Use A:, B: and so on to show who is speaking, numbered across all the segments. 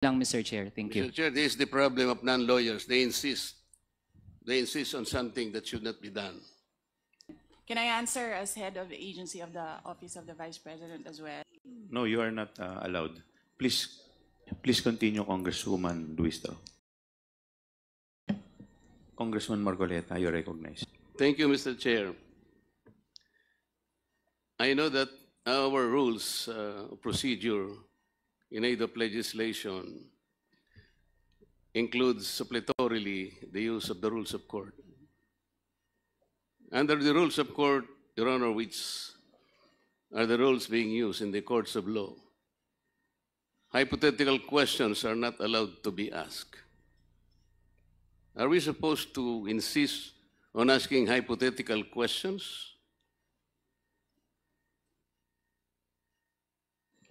A: lang, Mr. Chair. Thank you.
B: Mr. Chair, this is the problem of non-lawyers. They insist on something that should not be done.
C: Can I answer as head of the agency of the Office of the Vice President as well?
D: No, you are not allowed. Please continue, Congresswoman Luisto. Congressman Marcoleta, you recognize.
B: Thank you, Mr. Chair. I know that our rules of procedure in aid of legislation includes suppletorily the use of the rules of court. Under the rules of court, Your Honor, which are the rules being used in the courts of law, hypothetical questions are not allowed to be asked. Are we supposed to insist on asking hypothetical questions?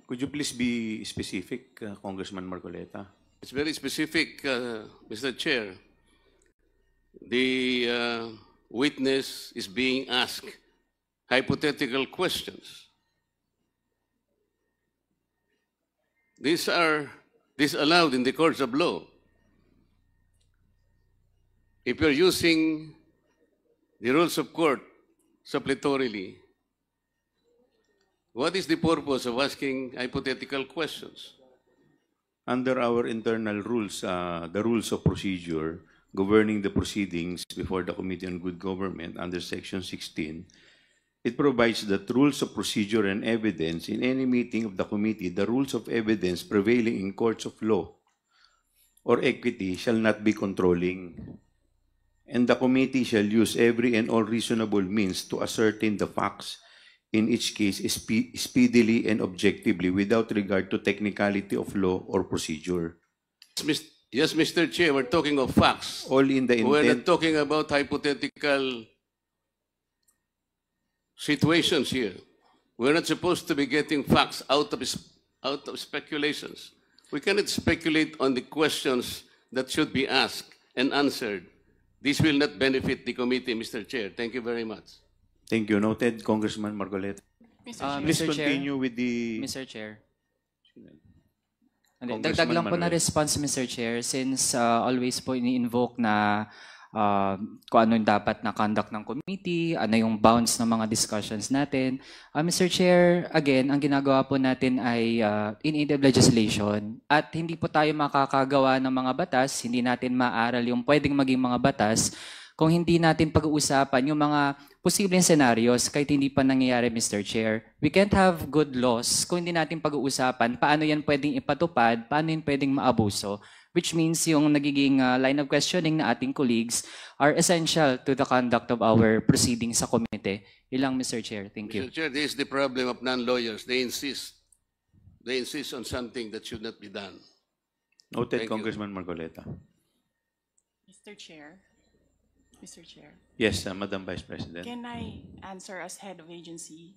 D: Could you please be specific, Congressman Marcoleta?
B: It's very specific, Mr. Chair. The witness is being asked hypothetical questions. These are disallowed in the courts of law. If you're using the rules of court suppletorily, what is the purpose of asking hypothetical questions?
D: Under our internal rules, the rules of procedure governing the proceedings before the Committee on Good Government under Section 16, it provides that rules of procedure and evidence in any meeting of the committee, the rules of evidence prevailing in courts of law or equity shall not be controlling, and the committee shall use every and all reasonable means to ascertain the facts in each case speedily and objectively without regard to technicality of law or procedure.
B: Yes, Mr. Chair, we're talking of facts.
D: All in the
B: We're not
D: intent.
B: talking about hypothetical situations here. We're not supposed to be getting facts out of speculations. We cannot speculate on the questions that should be asked and answered. This will not benefit the committee, Mr. Chair. Thank you very much.
D: Thank you. Noted, Congressman Marcoleta.
C: Mr. Chair.
D: Please
A: Mr. Chair.
D: continue with the...
A: Mr. Chair.
D: Congressman
A: Dagdag lang po na
D: Manuel.
A: response, Mr. Chair, since always po ini-invoke na kung ano yung dapat na conduct ng committee, ano yung bounds ng mga discussions natin. Mr. Chair, again, ang ginagawa po natin ay in aid of legislation at hindi po tayo makakagawa ng mga batas, hindi natin maaral yung pwedeng maging mga batas kung hindi natin pag-uusapan yung mga posibleng scenarios kahit hindi pa nangyayari, Mr. Chair. We can't have good laws kung hindi natin pag-uusapan paano yan pwedeng ipatupad, paano yan pwedeng maabuso, which means yung nagiging line of questioning na ating colleagues are essential to the conduct of our proceedings sa komite. Ilang, Mr. Chair. Thank you.
B: Mr. Chair, this is the problem of non-lawyers. They insist on something that should not be done.
D: Noted,
B: Thank you.
D: Congressman Marcoleta.
C: Mr. Chair. Mr. Chair.
D: Yes, Madam Vice President.
C: Can I answer as head of agency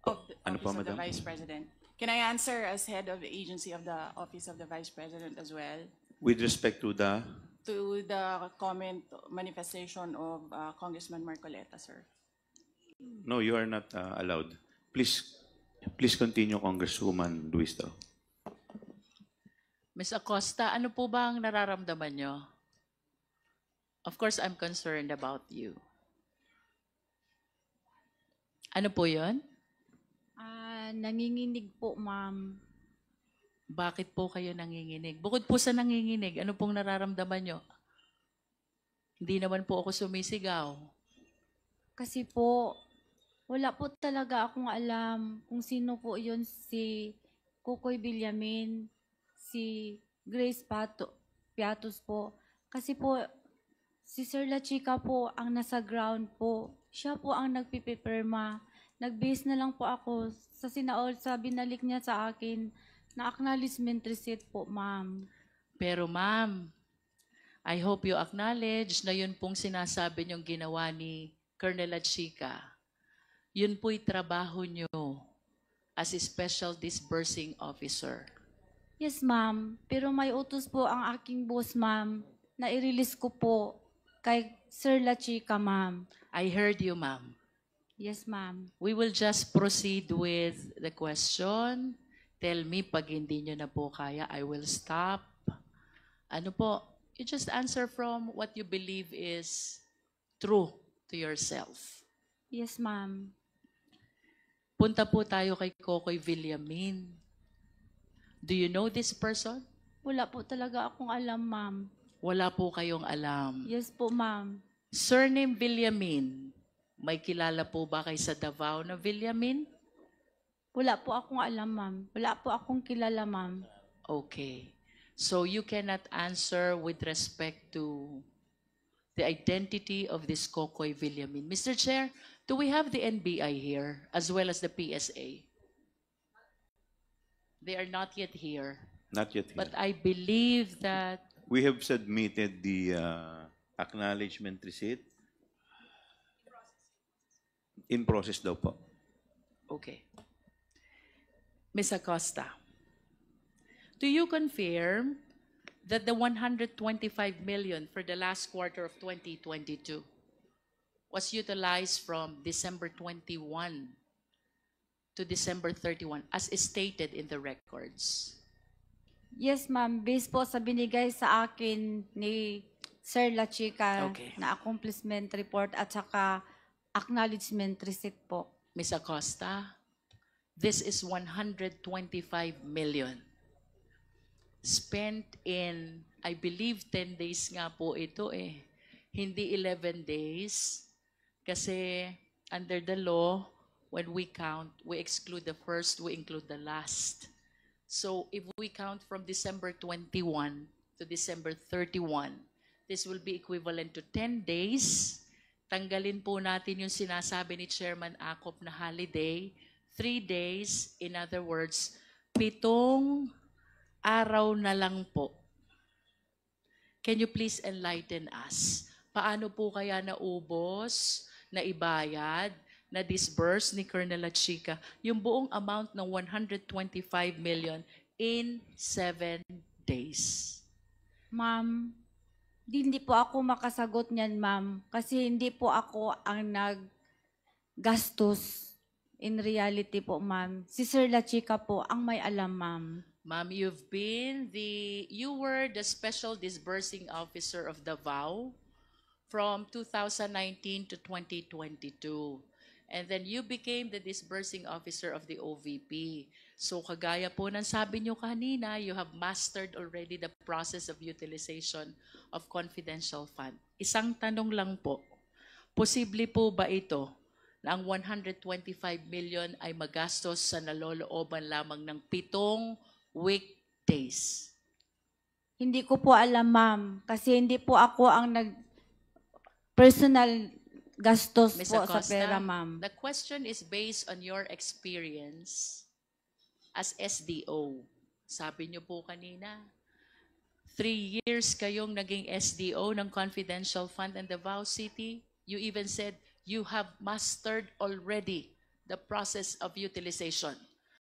C: of the
D: Ano po,
C: Office of the
D: Madam?
C: Vice President? Can I answer as head of the agency of the Office of the Vice President as well?
D: With respect to the...
C: To the comment manifestation of Congressman Marcoleta, sir.
D: No, you are not allowed. Please continue, Congresswoman Luisto.
E: Ms. Acosta, ano po ba ang nararamdaman nyo? Of course, I'm concerned about you. Ano po yun?
F: Nanginginig po, ma'am.
E: Bakit po kayo nanginginig? Bukod po sa nanginginig, ano pong nararamdaman nyo? Hindi naman po ako sumisigaw.
F: Kasi po, wala po talaga akong alam kung sino po yun, si Kukoy Villamin, si Grace Piatos po. Kasi po, si Sir La Chica po ang nasa ground po. Siya po ang nagpipipirma. Nag-base na lang po ako sa binalik niya sa akin na acknowledgement receipt po, ma'am.
E: Pero ma'am, I hope you acknowledge na yun pong sinasabi niyong ginawa ni Colonel La Chica. Yun po'y trabaho niyo as a special disbursing officer.
F: Yes, ma'am. Pero may utos po ang aking boss, ma'am, na i-release ko po kay Sir La Chica, ma'am.
E: I heard you, ma'am.
F: Yes, ma'am.
E: We will just proceed with the question Tell me pag hindi nyo na po kaya, I will stop. Ano po? You just answer from what you believe is true to yourself.
F: Yes, ma'am.
E: Punta po tayo kay Kokoy Villamin. Do you know this person?
F: Wala po talaga akong alam, ma'am.
E: Wala po kayong alam.
F: Yes po, ma'am.
E: Surname Villamin. May kilala po ba kay sa Davao na Villamin?
F: Wala po akong alam, ma'am. Wala po akong kilala, ma'am.
E: Okay. So you cannot answer with respect to the identity of this Kokoy Villamin. Mr. Chair, do we have the NBI here as well as the PSA? They are not yet here.
D: Not yet here.
E: But I believe that
D: We have submitted the acknowledgement receipt. In process daw po.
E: okay. Ms. Acosta, do you confirm that the 125 million for the last quarter of 2022 was utilized from December 21 to December 31 as stated in the records?
F: Yes, ma'am. Based po sa binigay sa akin ni Sir La Chica
E: Okay.
F: na accomplishment report at saka acknowledgement receipt po.
E: Ms. Acosta, this is 125 million spent in, I believe 10 days nga po ito eh. Hindi 11 days. Kasi under the law, when we count, we exclude the first, we include the last. So if we count from December 21 to December 31, this will be equivalent to 10 days. Tanggalin po natin yung sinasabi ni Chairman Acop na holiday, 3 days, in other words, 7 araw na lang po. Can you please enlighten us? Paano po kaya naubos, naibayad, na-disburse ni Colonel Chica yung buong amount ng 125 million in 7 days?
F: Ma'am, hindi po ako makasagot niyan, ma'am. Kasi hindi po ako ang naggastos. In reality po, ma'am. Si Sir La Chica po ang may alam, ma'am.
E: Ma'am, you were the special disbursing officer of Davao from 2019 to 2022. And then you became the disbursing officer of the OVP. So kagaya po ng sabi nyo kanina, you have mastered already the process of utilization of confidential fund. Isang tanong lang po, posible po ba ito na ang 125 million ay magastos sa nalolooban lamang ng 7 weekdays?
F: Hindi ko po alam, ma'am. Kasi hindi po ako ang personal gastos
E: Ms.
F: po sa
E: Acosta,
F: pera, ma'am.
E: the question is based on your experience as SDO. Sabi niyo po kanina, 3 years kayong naging SDO ng Confidential Fund in Davao City. You even said you have mastered already the process of utilization.